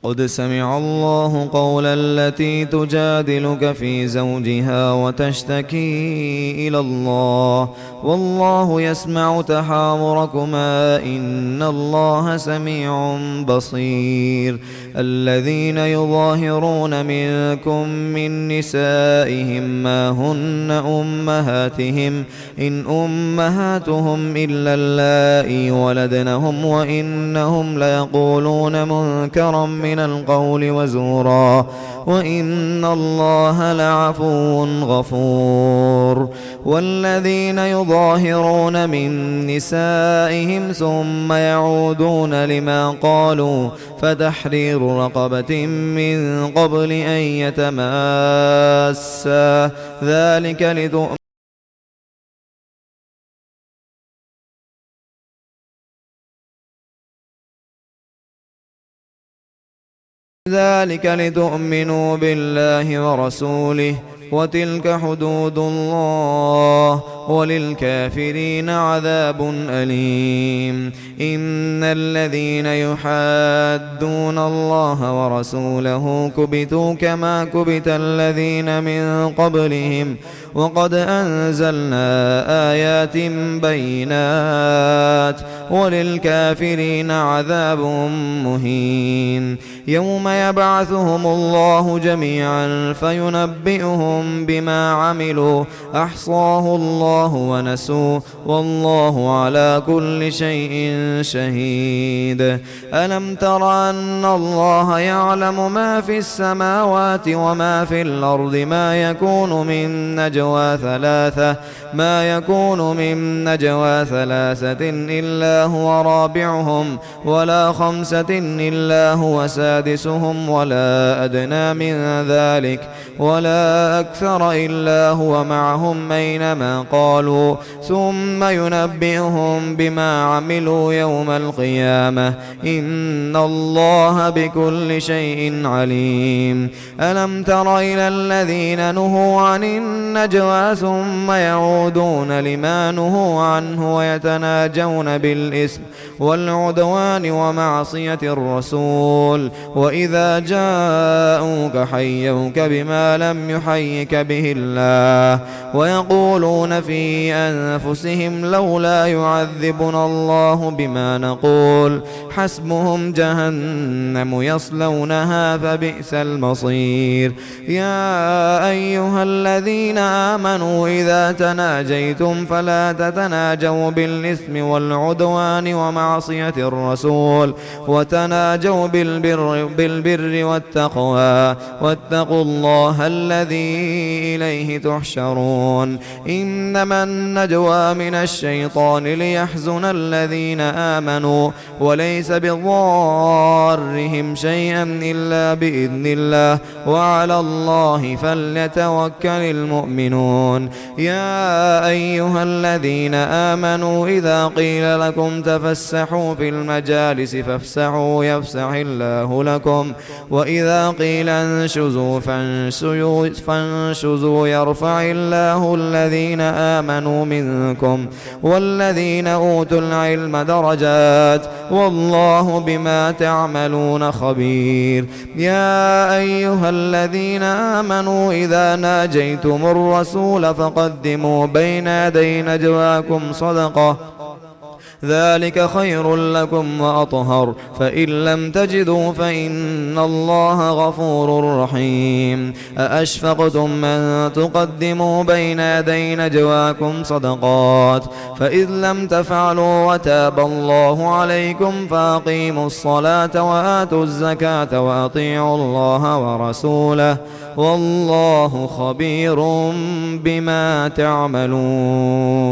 قد سمع الله قول التي تجادلك في زوجها وتشتكي إلى الله والله يسمع تحاوركما إن الله سميع بصير. الذين يظاهرون منكم من نسائهم ما هن أمهاتهم إن أمهاتهم إلا اللائي ولدنهم وإنهم ليقولون منكرا من القول وزورا وإن الله لعفو غفور. والذين يظاهرون من نسائهم ثم يعودون لما قالوا فتحرير رقبة من قبل أن يتماسا ذلك لتؤمنوا بالله ورسوله وتلك حدود الله وللكافرين عذاب أليم. إن الذين يحادون الله ورسوله كبتوا كما كبت الذين من قبلهم وقد أنزلنا آيات بينات وللكافرين عذاب مهين. يوم يبعثهم الله جميعا فينبئهم بما عملوا أحصاه الله ونسوه والله على كل شيء شهيد. ألم تر أن الله يعلم ما في السماوات وما في الأرض ما يكون من نجوى ثلاثة إلا هو رابعهم ولا خمسة إلا هو سادسهم ولا أدنى من ذلك ولا أكثر إلا هو معهم أينما قالوا ثم ينبئهم بما عملوا يوم القيامة إن الله بكل شيء عليم. ألم تر إلى الذين نهوا عن النجوى ثم يعودون لما نهوا عنه ويتناجون بالإثم والعدوان ومعصية الرسول وإذا جاءوك حيوك بما لم يحيك به الله ويقولون في أنفسهم لولا يعذبنا الله بما نقول حسبهم جهنم يصلونها فبئس المصير. يا أيها الذين آمنوا إذا تناجيتم فلا تتناجوا بالإثم والعدوان ومعصية الرسول وتناجوا بالبر والتقوى واتقوا الله الذي إليه تحشرون. إنما النجوى من الشيطان ليحزن الذين آمنوا وليس بضارهم شيئا إلا بإذن الله وعلى الله فليتوكل المؤمنون. يا أيها الذين آمنوا إذا قيل لكم تفسحوا في المجالس فافسحوا يفسح الله لكم وإذا قيل انشزوا فانشزوا يرفع الله الذين آمنوا منكم والذين أوتوا العلم درجات والله بما تعملون خبير. يا أيها الذين آمنوا إذا ناجيتم الرسول فقدموا بين يدي نجواكم صدقة ذلك خير لكم وأطهر فإن لم تجدوا فإن الله غفور رحيم. أأشفقتم أن تقدموا بين يدي نجواكم صدقات فإذ لم تفعلوا وتاب الله عليكم فأقيموا الصلاة وآتوا الزكاة وأطيعوا الله ورسوله والله خبير بما تعملون.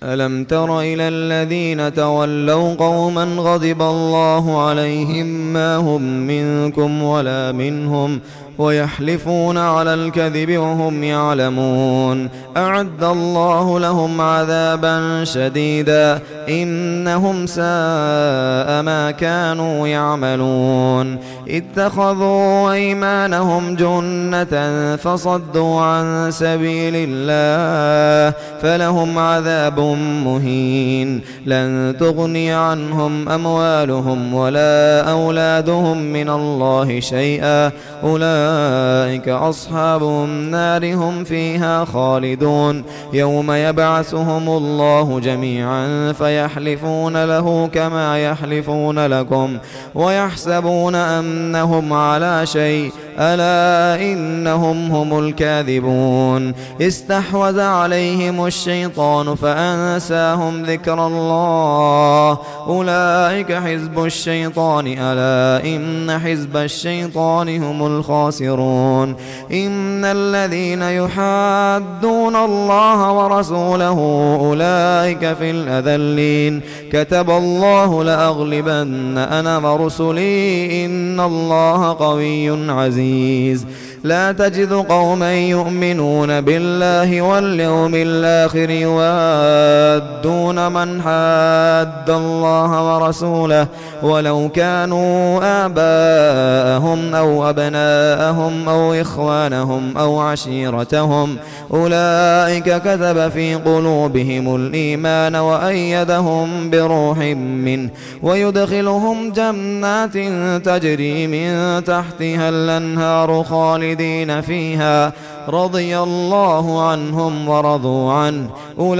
ألم تر إلى الذين تولوا قوما غضب الله عليهم ما هم منكم ولا منهم ويحلفون على الكذب وهم يعلمون. أعد الله لهم عذابا شديدا إنهم ساء ما كانوا يعملون. اتخذوا أيمانهم جنة فصدوا عن سبيل الله فلهم عذاب مهين. لن تغني عنهم أموالهم ولا أولادهم من الله شيئا أولئك أصحاب النار هم فيها خالدون. يوم يبعثهم الله جميعا فيحلفون له كما يحلفون لكم ويحسبون أنهم على شيء ألا إنهم هم الكاذبون. استحوذ عليهم الشيطان فأنساهم ذكر الله أولئك حزب الشيطان ألا إن حزب الشيطان هم الخاسرون. إن الذين يحادون الله ورسوله أولئك في الأذلين. كتب الله لأغلبن أنا ورسلي إن الله قوي عزيز. لا تجد قوما يؤمنون بالله واليوم الآخر يوادون من حاد الله ورسوله ولو كانوا آباءهم أو أبناءهم أو إخوانهم أو عشيرتهم أولئك كتب في قلوبهم الإيمان وأيدهم بروح منه ويدخلهم جنات تجري من تحتها الأنهار خالدين فيها رضي الله عنهم ورضوا عنه أولئك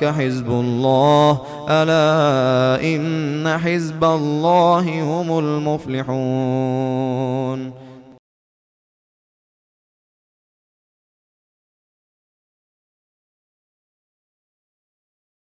حزب الله ألا إن حزب الله هم المفلحون.